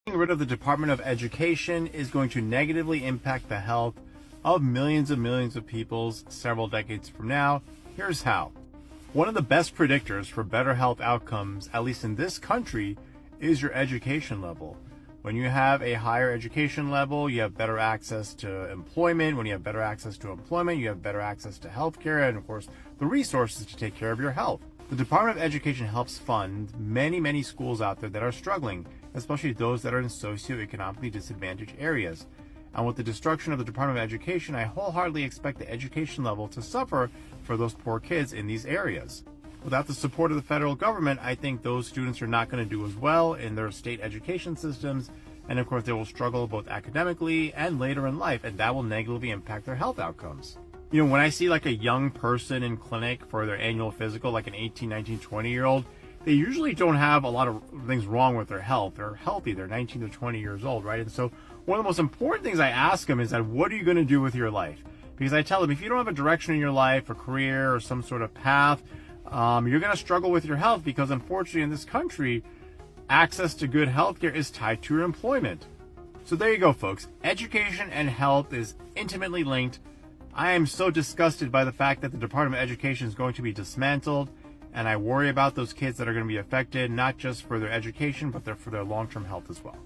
Getting rid of the Department of Education is going to negatively impact the health of millions of people several decades from now. Here's how. One of the best predictors for better health outcomes, at least in this country, is your education level. When you have a higher education level, you have better access to employment. When you have better access to employment, you have better access to healthcare and, of course, the resources to take care of your health. The Department of Education helps fund many schools out there that are struggling, especially those that are in socioeconomically disadvantaged areas. And with the destruction of the Department of Education, I wholeheartedly expect the education level to suffer for those poor kids in these areas. Without the support of the federal government, I think those students are not going to do as well in their state education systems. And of course, they will struggle both academically and later in life, and that will negatively impact their health outcomes. You know, when I see like a young person in clinic for their annual physical, like an 18, 19, 20-year-old, they usually don't have a lot of things wrong with their health. They're healthy. They're 19 to 20 years old, right? And so one of the most important things I ask them is that, what are you going to do with your life? Because I tell them, if you don't have a direction in your life, a career, or some sort of path, you're going to struggle with your health, because unfortunately in this country, access to good healthcare is tied to your employment. So there you go, folks. Education and health is intimately linked. I am so disgusted by the fact that the Department of Education is going to be dismantled, and I worry about those kids that are going to be affected, not just for their education, but for their long-term health as well.